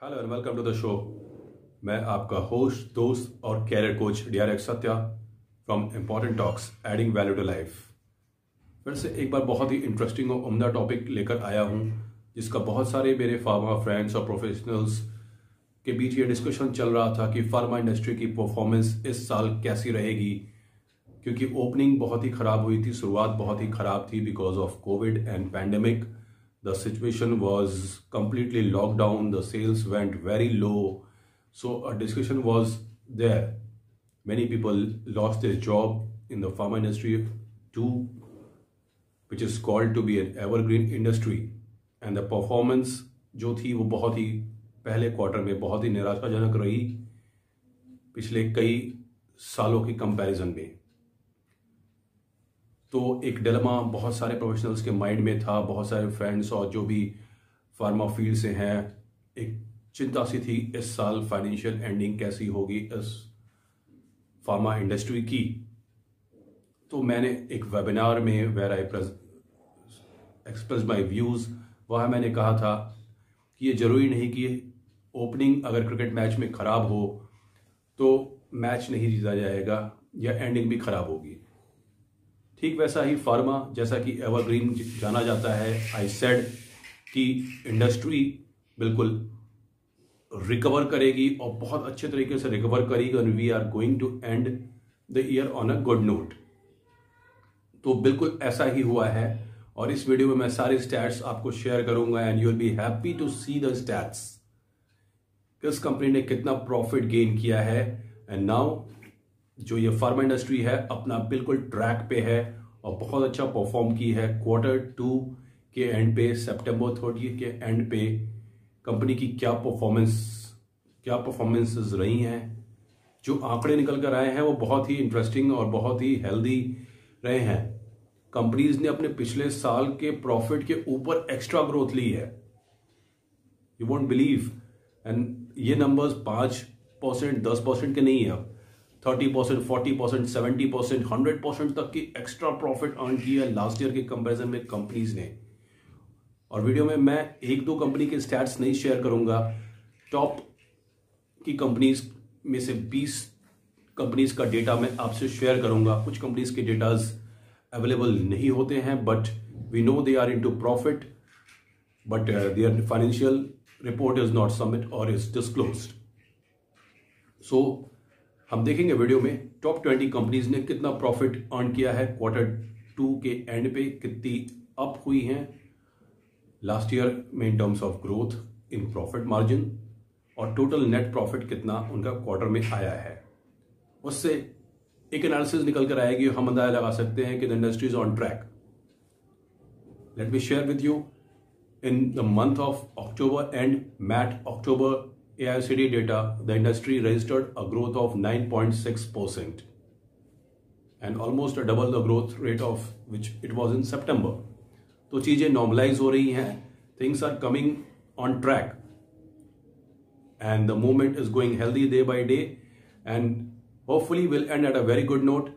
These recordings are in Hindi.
Hello and welcome to the show. मैं आपका होस्ट, दोस्त और career coach DRX Satya from important talks adding value to life. फिर से एक बार बहुत ही इंटरेस्टिंग और उम्दा टॉपिक लेकर आया हूँ, जिसका बहुत सारे मेरे फार्मा फ्रेंड्स और प्रोफेशनल्स के बीच ये डिस्कशन चल रहा था कि फार्मा इंडस्ट्री की परफॉर्मेंस इस साल कैसी रहेगी, क्योंकि ओपनिंग बहुत ही ख़राब हुई थी, शुरुआत बहुत ही ख़राब थी because of Covid and pandemic. The situation was completely locked down. The sales went very low. So a discussion was there. Many people lost their job in the pharma industry too, which is called to be an evergreen industry. And the performance जो थी वो बहुत ही पहले क्वार्टर में बहुत ही निराशाजनक रही पिछले कई सालों की कंपैरिजन में। तो एक डिलेमा बहुत सारे प्रोफेशनल्स के माइंड में था, बहुत सारे फ्रेंड्स और जो भी फार्मा फील्ड से हैं, एक चिंता सी थी इस साल फाइनेंशियल एंडिंग कैसी होगी इस फार्मा इंडस्ट्री की। तो मैंने एक वेबिनार में where I express my views, वहाँ मैंने कहा था कि ये ज़रूरी नहीं कि ओपनिंग अगर क्रिकेट मैच में ख़राब हो तो मैच नहीं जीता जाएगा या एंडिंग भी ख़राब होगी। ठीक वैसा ही फार्मा, जैसा कि एवरग्रीन जाना जाता है, आई सेड कि इंडस्ट्री बिल्कुल रिकवर करेगी और बहुत अच्छे तरीके से रिकवर करेगी और we are going to end the year on a good note. तो बिल्कुल ऐसा ही हुआ है और इस वीडियो में मैं सारे स्टैट्स आपको शेयर करूंगा and you will be happy to see the stats. किस कंपनी ने कितना प्रॉफिट गेन किया है एंड नाउ जो ये फार्मा इंडस्ट्री है अपना बिल्कुल ट्रैक पे है और बहुत अच्छा परफॉर्म की है। क्वार्टर 2 के एंड पे, सितंबर 30 के एंड पे कंपनी की क्या परफॉर्मेंसेस रही हैं, जो आंकड़े निकल कर आए हैं वो बहुत ही इंटरेस्टिंग और बहुत ही हेल्दी रहे हैं। कंपनीज ने अपने पिछले साल के प्रॉफिट के ऊपर एक्स्ट्रा ग्रोथ ली है, यू वोंट बिलीव। एंड ये नंबर्स 5%, 10% के नहीं है, 30%, 40%, 70%, 100% तक की एक्स्ट्रा प्रॉफिट अर्न की है लास्ट ईयर के कंपैरिजन में कंपनीज ने। और वीडियो में मैं एक दो कंपनी के स्टैट्स नहीं शेयर करूंगा, टॉप की कंपनीज में से 20 कंपनीज का डेटा मैं आपसे शेयर करूंगा। कुछ कंपनीज के डेटाज अवेलेबल नहीं होते हैं, but we know they are into profit, but their financial report is not submit और इज डिस्क्लोज्ड। सो हम देखेंगे वीडियो में टॉप 20 कंपनीज ने कितना प्रॉफिट अर्न किया है, क्वार्टर 2 के एंड पे कितनी अप हुई हैं लास्ट ईयर में in terms of growth in profit margin, और टोटल नेट प्रॉफिट कितना उनका क्वार्टर में आया है। उससे एक एनालिसिस निकल कर आएगी, हम अंदाजा लगा सकते हैं कि the industry is on track. Let me share with you in the month of October and MAT October AIOCD data, the industry registered a growth of 9.6% and almost a double the growth rate of which it was in September. तो चीजें नॉर्मलाइज हो रही हैं, things are coming on track and the movement is going healthy day by day and hopefully will end at a very good note.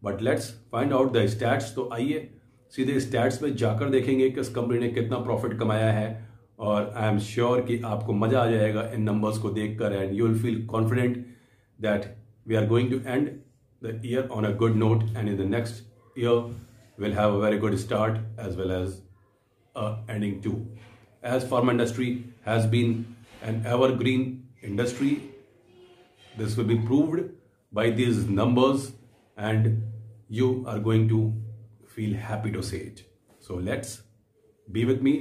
But let's find out the stats. तो आइए सीधे स्टैट्स में जाकर देखेंगे किस कंपनी ने कितना प्रॉफिट कमाया है, और आई एम श्योर कि आपको मजा आ जाएगा इन नंबर्स को देखकर and you will feel confident that we are going to end the year on a good note and in the next year will have a very good start as well as ending too. As pharma industry has been an evergreen industry, this will be proved by these numbers and you are going to feel happy to say it. So let's be with me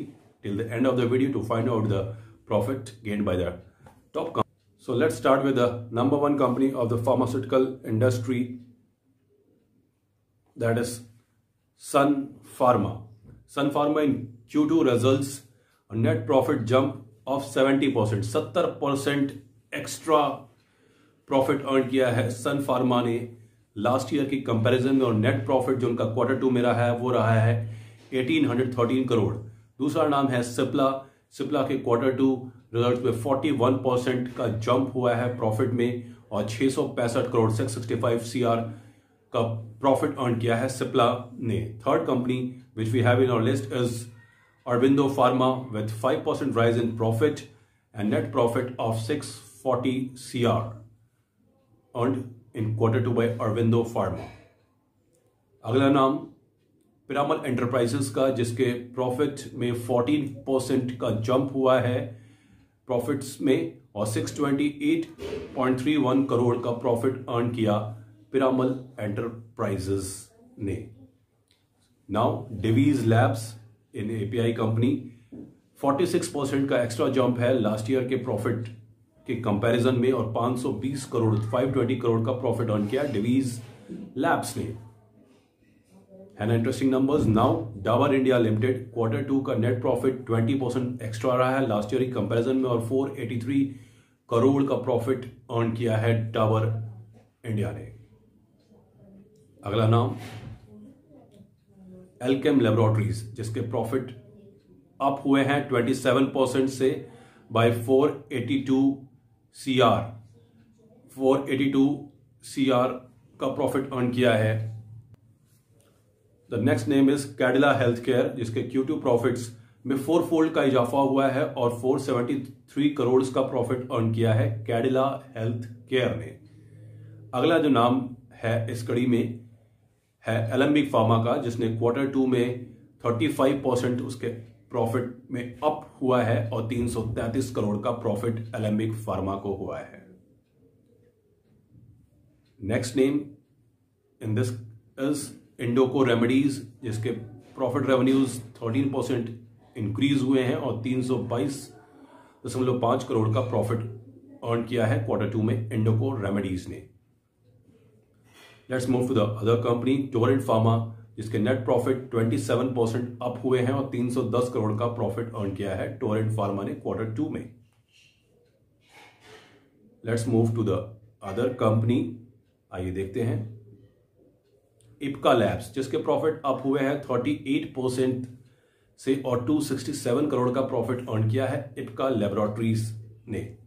till the end of the video to find out the profit gained by the top company. So let's start with the number one company of the pharmaceutical industry, that is Sun Pharma. Sun Pharma in Q2 results a net profit jump of 70%, 70% extra profit earn किया है सन फार्मा ने लास्ट ईयर की कंपैरिजन में, और नेट प्रॉफिट जो उनका क्वार्टर 2 में रहा है वो रहा है 1813 करोड़। दूसरा नाम है सिप्ला। सिप्ला के क्वार्टर 2 रिजल्ट में 41% का जंप हुआ है प्रॉफिट में और 665 करोड़ 665 CR का प्रॉफिट अर्न किया है सिप्ला ने। Third company which we have in our list is Aurobindo Pharma with 5% rise in profit and net profit of 640 CR earned in Q2 by Aurobindo Pharma. अगला नाम पिरामल एंटरप्राइजेस का, जिसके प्रॉफिट में 14% का जंप हुआ है प्रॉफिट्स में, और 628.31 करोड़ का प्रॉफिट अर्न किया पिरामल एंटरप्राइजेस ने. Now Divi's labs in API company, 46% का एक्स्ट्रा जंप है लास्ट ईयर के प्रॉफिट के कंपैरिजन में, और 520 करोड़ 520 करोड़ का प्रॉफिट अर्न किया डिवीज लैब्स ने. है ना interesting numbers. Now Dabur India limited Q2 का नेट प्रॉफिट 20% एक्स्ट्रा रहा है लास्ट ईयर की कंपैरिजन में, और 483 करोड़ का प्रॉफिट अर्न किया है डाबर इंडिया ने. अगला नाम एल्केम लैबोरेटरीज, जिसके प्रॉफिट अप हुए हैं 27% से बाय 482 CR का प्रॉफिट अर्न किया है. The next name is Cadila health care, जिसके Q2 प्रॉफिट्स में 4-fold का इजाफा हुआ है और 473 करोड़ का प्रॉफिट अर्न किया है कैडिला हेल्थ केयर ने. अगला जो नाम है इस कड़ी में है एलेंबिक फार्मा का, जिसने Q2 में 35% उसके प्रॉफिट में अप हुआ है और 333 करोड़ का प्रॉफिट एलेंबिक फार्मा को हुआ है. Next name in this is Indoco remedies, जिसके प्रॉफिट रेवेन्यूज 13% इंक्रीज हुए हैं और 322.5 करोड़ का प्रॉफिट अर्न किया है Q2 में इंडोको रेमेडीज ने. Let's move to the other company Torrent pharma, जिसके नेट प्रॉफिट 27% अप हुए हैं और 310 करोड़ का प्रॉफिट अर्न किया है टोरेंट फार्मा ने Q2 में. Let's move to the other company. आइए देखते हैं इप्का लैब्स, जिसके प्रॉफिट अप हुए हैं 38% से और 267 करोड़ का प्रॉफिट अर्न किया है इप्का लैबोरेटरीज ने.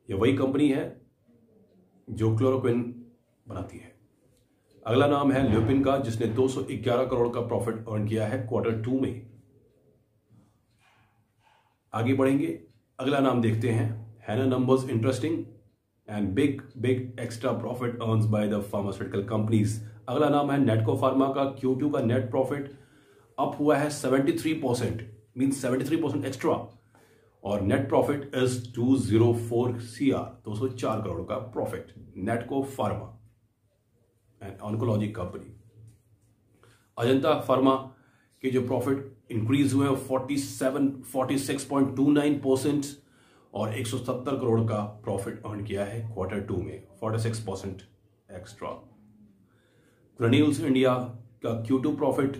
यह वही कंपनी है जो क्लोरोक्विन बनाती है. अगला नाम है ल्यूपिन का, जिसने 211 करोड़ का प्रॉफिट अर्न किया है Q2 में. आगे बढ़ेंगे, अगला नाम देखते हैं. है ना numbers interesting and big extra profit earns by the pharmaceutical companies. अगला नाम है नेटको फार्मा का. Q2 का नेट प्रॉफिट अप हुआ है 73%, मींस 73% एक्स्ट्रा, और net profit is 204 CR 204 crore का profit. Natco pharma and oncology company. Ajanta pharma के जो प्रॉफिट इंक्रीज हुए 46.29% और 170 करोड़ का प्रॉफिट अर्न किया है Q2 में, 46% एक्स्ट्रा. ग्रेन्यूल्स इंडिया का Q2 प्रॉफिट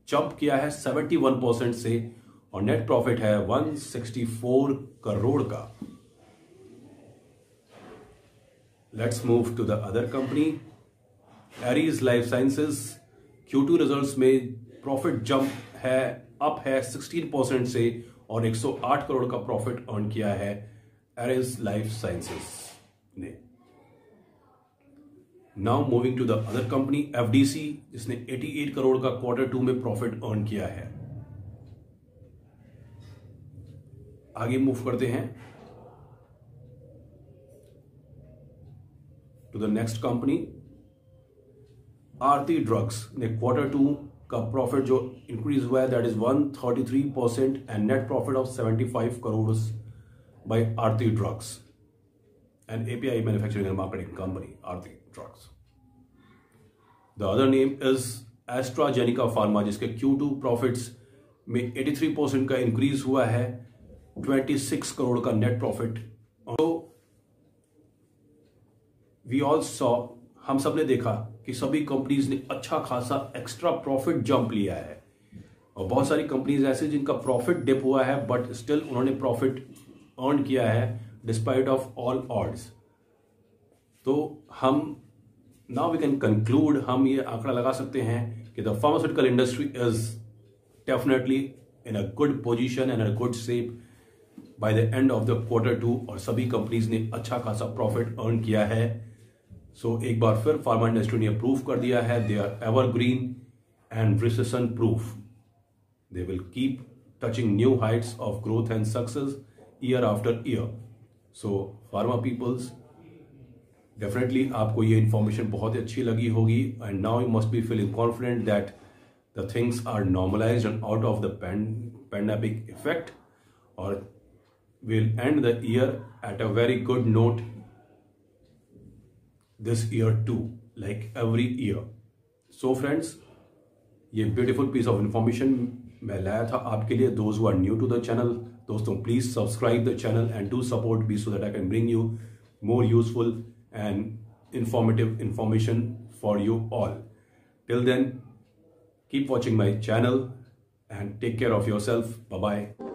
जंप किया है 71% से और नेट प्रॉफिट है 164 करोड़ का. Let's move to the other company Aries life sciences. Q2 results में प्रॉफिट जंप है, अप है 16% से और 108 करोड़ का प्रॉफिट अर्न किया है एरीज लाइफ साइंसेज ने. Now moving to the other company FDC, जिसने 88 करोड़ का Q2 में प्रॉफिट अर्न किया है. आगे मूव करते हैं to the next company Aarti drugs ने Q2 का प्रॉफिट जो इंक्रीज हुआ है that is 133% and net profit of 75 crore by Aarti drugs and API manufacturing and marketing company Aarti drugs. The other name is AstraZeneca pharma, जिसके Q2 प्रॉफिट्स में 83% का इंक्रीज हुआ है, 26 करोड़ का नेट प्रॉफिट. तो वी ऑल सॉ, हम सब ने देखा कि सभी कंपनीज ने अच्छा खासा एक्स्ट्रा प्रॉफिट जंप लिया है और बहुत सारी कंपनीज ऐसे जिनका प्रॉफिट डिप हुआ है बट स्टिल उन्होंने प्रॉफिट अर्न किया है डिस्पाइट ऑफ ऑल ऑड्स. तो हम नाउ वी कैन कंक्लूड, हम ये आंकड़ा लगा सकते हैं कि the pharmaceutical industry is definitely in a good position and a good shape by the end of the Q2 और सभी कंपनीज ने अच्छा खासा प्रॉफिट अर्न किया है. सो एक बार फिर फार्मा इंडस्ट्री ने प्रूव कर दिया है they are evergreen and recession proof. They will keep touching new heights of growth and success year after year. So pharma peoples, definitely आपको ये information बहुत ही अच्छी लगी होगी, and now you must be feeling confident that the things are normalized and out of the pandemic effect, or will end the year at a very good note this year too, like every year. So friends, ये ब्यूटीफुल पीस ऑफ इंफॉर्मेशन मैं लाया था आपके लिए. Those who are new to the channel, दोस्तों please subscribe the channel and do support me so that I can bring you more useful and informative information for you all. Till then, keep watching my channel and take care of yourself. Bye bye.